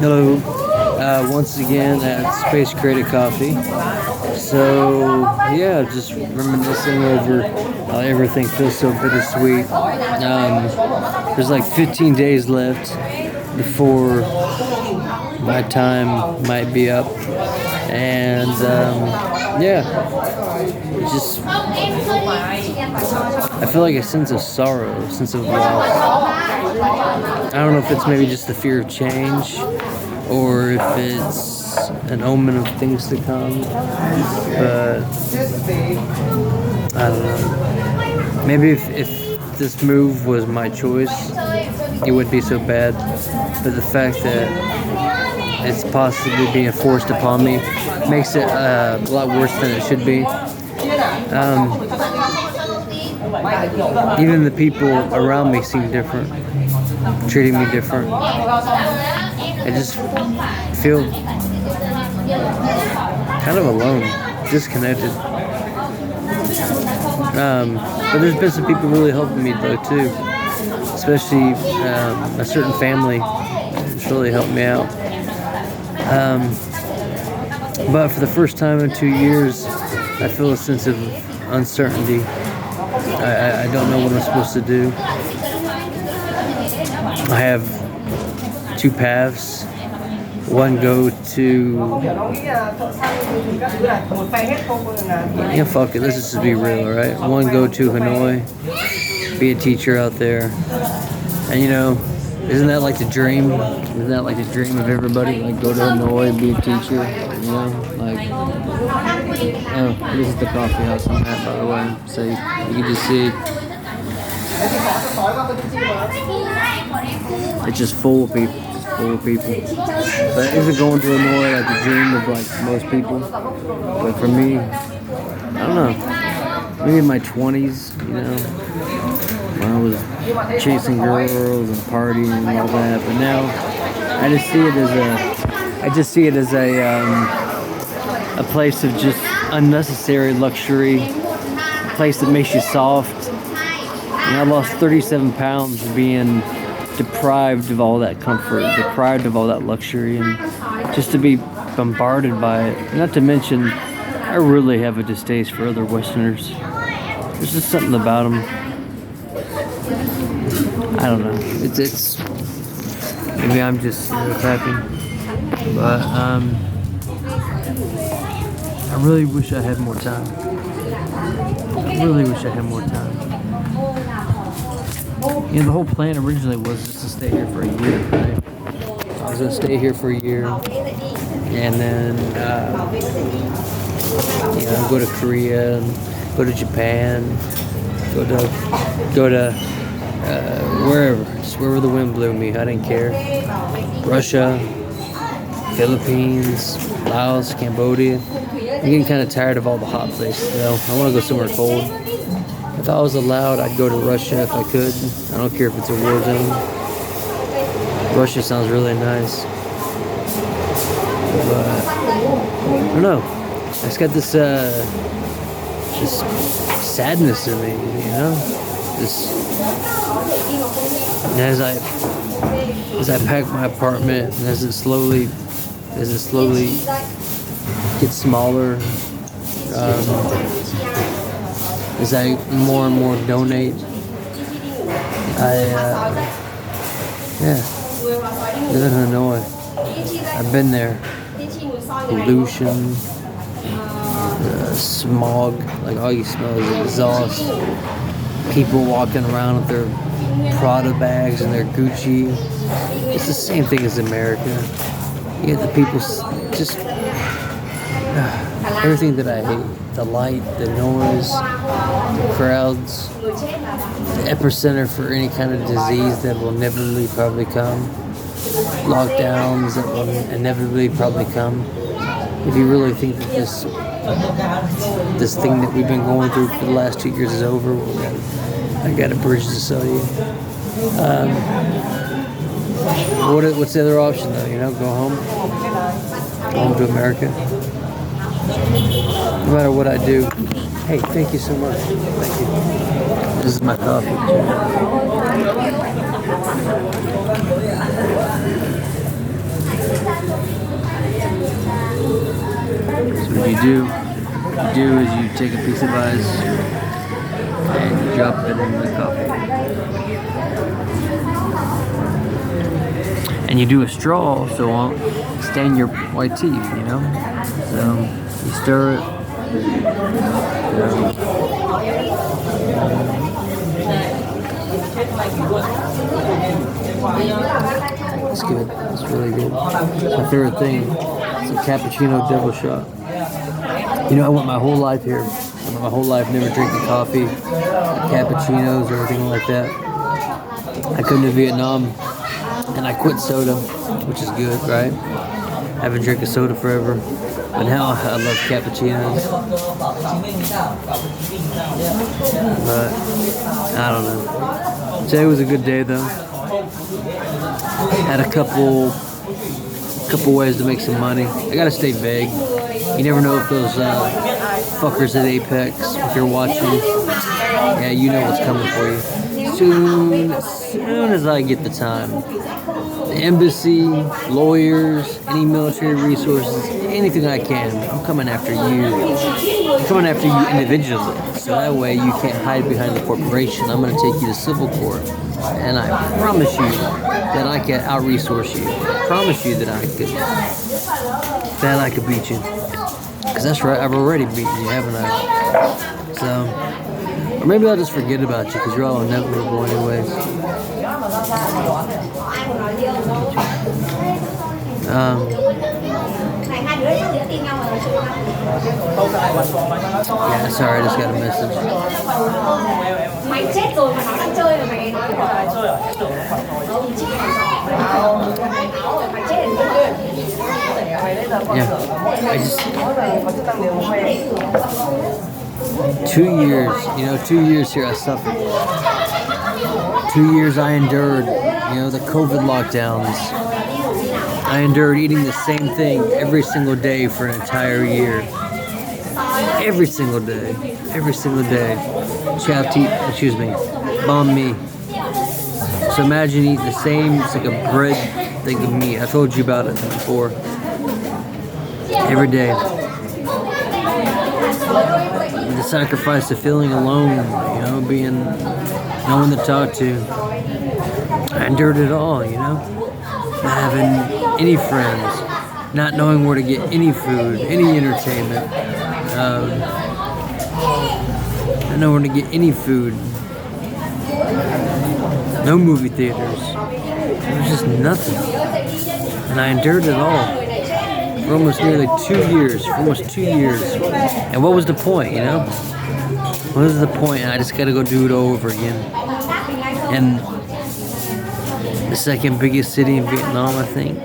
Hello, once again at Space Creative Coffee. So, yeah, just reminiscing over how everything feels so bittersweet. There's like 15 days left before my time might be up. And, yeah, it's just, I feel like a sense of sorrow, a sense of loss. I don't know if it's maybe just the fear of change or if it's an omen of things to come, but I don't know. Maybe if this move was my choice, it wouldn't be so bad, but the fact that it's possibly being forced upon me makes it a lot worse than it should be. Even the people around me seem different, treating me different. I just feel kind of alone, disconnected. But there's been some people really helping me though too, especially a certain family that's really helped me out. But for the first time in 2 years, I feel a sense of uncertainty. I don't know what I'm supposed to do. I have two paths. One go to... Yeah, fuck it. Let's just be real, alright? One go to Hanoi, be a teacher out there. And you know, isn't that like the dream? Isn't that like the dream of everybody? Like go to Hanoi, be a teacher, you know? Like, oh, this is the coffee house I'm at, by the way. So you can just see it's just full of people. Full of people. But isn't going to Hanoi like the dream of like most people? But for me, I don't know. Maybe in my 20s, you know, when I was chasing girls and partying and all that. But now, I just see it as a place of just unnecessary luxury, a place that makes you soft. You know, I lost 37 pounds being deprived of all that comfort, deprived of all that luxury, and just to be bombarded by it. Not to mention, I really have a distaste for other Westerners. There's just something about them. I don't know. It's maybe I'm just stereotyping, but I really wish I had more time. I really wish I had more time. You know, the whole plan originally was just to stay here for a year, right? I was gonna stay here for a year, and then you know, go to Korea, and go to Japan, go to wherever, just wherever the wind blew me. I didn't care. Russia, Philippines, Laos, Cambodia. I'm getting kind of tired of all the hot places, though. I want to go somewhere cold. If I was allowed, I'd go to Russia if I could. I don't care if it's a war zone. Russia sounds really nice. But I don't know. I just got this sadness in me, you know? And as I pack my apartment and as it slowly gets smaller, as I more and more donate, live in Hanoi. I've been there. Pollution, smog, like all you smell is exhaust. People walking around with their Prada bags and their Gucci. It's the same thing as America. You get the people just everything that I hate. The light, the noise, the crowds, the epicenter for any kind of disease that will inevitably probably come, lockdowns that will inevitably probably come. If you really think that this thing that we've been going through for the last 2 years is over, I got a bridge to sell you. What's the other option though? You know, go home to America. No matter what I do. Hey, thank you so much. Thank you. This is my coffee. do is you take a piece of ice and you drop it in the coffee. And you do a straw so it won't stain your white teeth, you know? So you stir it. It's good. It's really good. It's my favorite thing. It's a cappuccino double shot. You know, I went my whole life here. I went my whole life never drinking coffee, cappuccinos, or anything like that. I come to Vietnam and I quit soda, which is good, right? I haven't drank a soda forever. But now I love cappuccinos. But I don't know. Today was a good day though. Had a couple ways to make some money. I gotta stay vague. You never know if those fuckers at Apex, if you're watching, yeah, you know what's coming for you. Soon as I get the time. The embassy, lawyers, any military resources, anything I can. I'm coming after you. I'm coming after you individually. So that way you can't hide behind the corporation. I'm going to take you to civil court. And I promise you that I can out-resource you. I promise you that I could beat you. Because that's right, I've already beaten you, haven't I? So, or maybe I'll just forget about you because you're all inevitable anyways. Yeah, sorry, I just got a message. Yeah, I just 2 years, 2 years here I suffered. 2 years I endured, the COVID lockdowns. I endured eating the same thing every single day for an entire year. Every single day. Banh mi. So imagine eating the same, it's like a bread thing of meat. I told you about it before. Every day. The sacrifice of feeling alone, being no one to talk to. I endured it all, not having any friends, not knowing where to get any food, any entertainment, not knowing where to get any food, no movie theaters. There was just nothing, and I endured it all for almost nearly 2 years. And what was the point, What was the point? I just gotta go do it all over again. And the second biggest city in Vietnam, I think.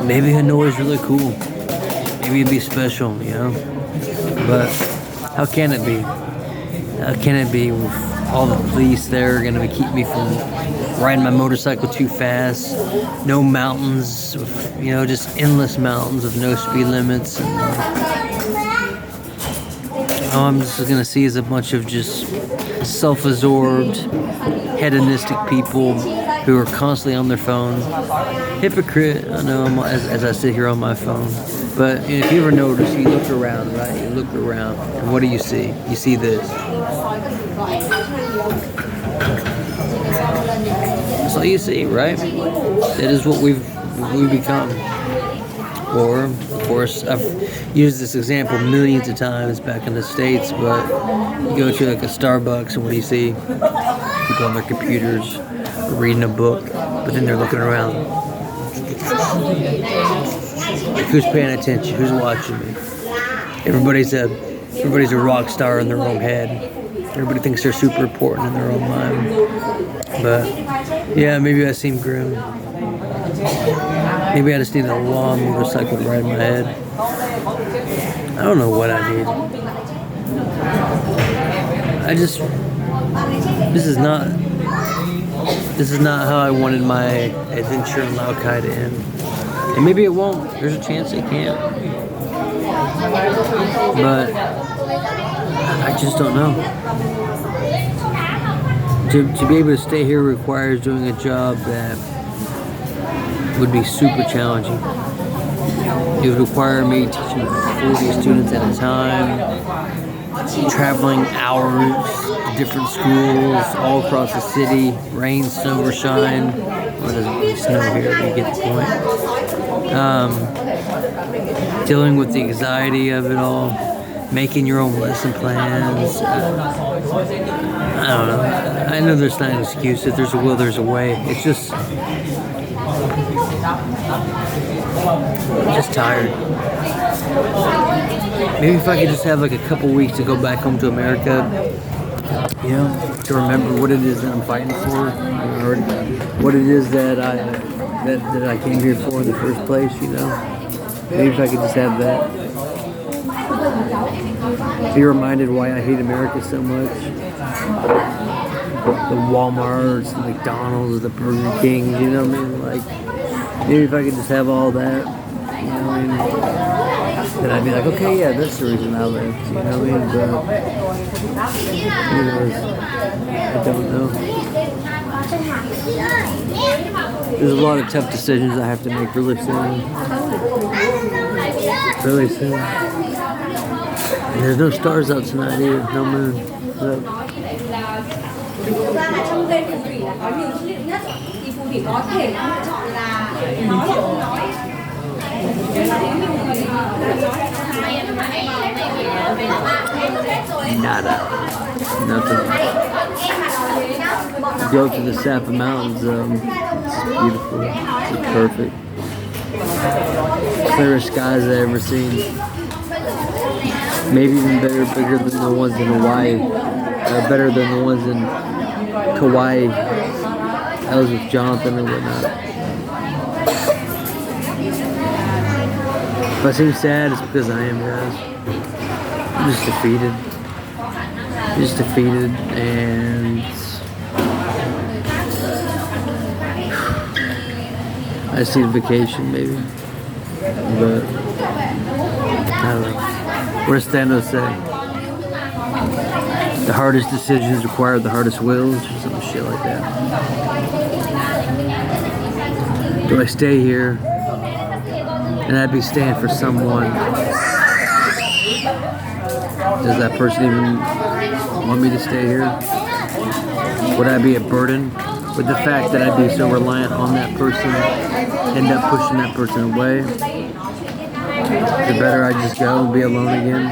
Maybe Hanoi is really cool. Maybe it'd be special, But how can it be? How can it be with all the police there gonna keep me from riding my motorcycle too fast? No mountains, just endless mountains with no speed limits. And, all I'm just gonna see is a bunch of just self-absorbed, hedonistic people who are constantly on their phone. Hypocrite, I know, as I sit here on my phone. But if you ever notice, you look around, right? You look around, and what do you see? You see this. That's all you see, right? That is what we've become. Or, of course, I've used this example millions of times back in the States, but you go to like a Starbucks and what do you see? People on their computers reading a book, but then they're looking around. Like, who's paying attention? Who's watching me? Everybody's a rock star in their own head. Everybody thinks they're super important in their own mind. But, yeah, maybe I seem grim. Maybe I just need a long motorcycle to ride in my head. I don't know what I need. This is not how I wanted my adventure in Lao Cai to end. And maybe it won't. There's a chance it can't. But I just don't know. To be able to stay here requires doing a job that would be super challenging. It would require me teaching 40 students at a time, traveling hours to different schools all across the city, rain, snow, or shine. Well, it doesn't really snow here, but you get the point. Dealing with the anxiety of it all, making your own lesson plans. I don't know. I know there's not an excuse. If there's a will, there's a way. It's just tired. Maybe if I could just have like a couple weeks to go back home to America, you know, to remember what it is that I'm fighting for, or what it is that I came here for in the first place, you know. Maybe if I could just have that. Be reminded why I hate America so much. The Walmarts, the McDonald's, the Burger Kings, you know what I mean? Like, maybe if I could just have all that, you know what I mean? Then I'd be like, okay, yeah, that's the reason I lived, you know what I mean? But, who knows? I don't know. There's a lot of tough decisions I have to make really soon. Really soon. And there's no stars out tonight either, no moon. So. Nada. Nothing. Go to the Sapa Mountains, it's beautiful. It's perfect. Clearest skies I've ever seen. Maybe even bigger than the ones in Hawaii. Better than the ones in Kauai. I was with Jonathan and whatnot. If I seem sad, it's because I am, guys. I'm just defeated. And I just need a vacation, maybe. But I don't know. What does Thanos say? The hardest decisions require the hardest wills, or some shit like that. Do I stay here? And I'd be staying for someone. Does that person even want me to stay here? Would I be a burden? Would the fact that I'd be so reliant on that person end up pushing that person away? The better I just go and be alone again.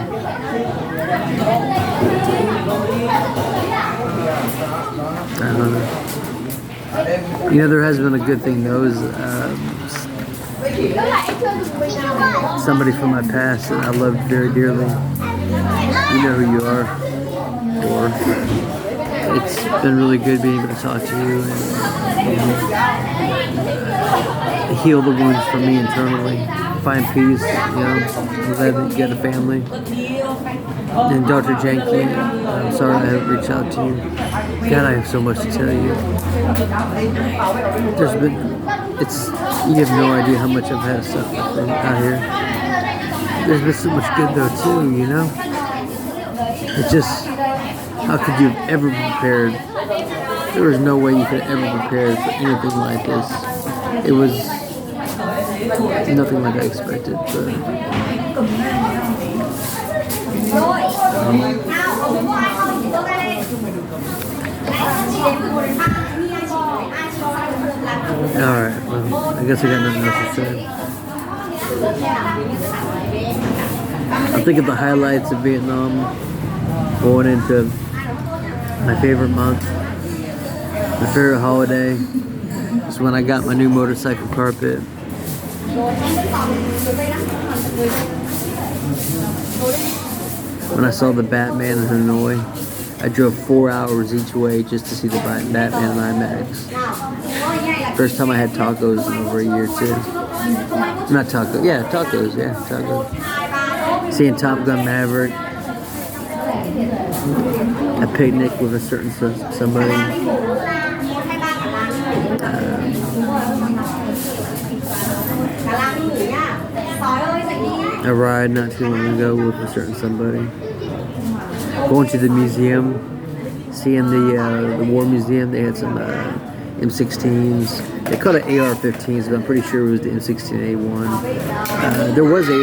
I don't know. You know, there has been a good thing though, is somebody from my past that I loved very dearly. You know who you are. Or it's been really good being able to talk to you and heal the wounds for me internally. Find peace, you know. I'm glad that you got a family. And Dr. Janky, I'm sorry I haven't reached out to you. God, I have so much to tell you. You have no idea how much I've had to suffer out here. There's been so much good though too, you know. It's just, how could you have ever prepared? There was no way you could have ever prepared for anything like this. It was nothing like I expected, but alright, well, I guess I got nothing else to say. I think of the highlights of Vietnam going into my favorite month, my favorite holiday is when I got my new motorcycle carpet. When I saw the Batman in Hanoi, I drove 4 hours each way just to see the Batman in IMAX. First time I had tacos in over a year too. Not tacos, yeah, tacos. Seeing Top Gun Maverick. A picnic with a certain somebody. A ride not too long ago with a certain somebody. Going to the museum, seeing the war museum. They had some M16s. They call it AR-15s, but I'm pretty sure it was the M16A1. There was a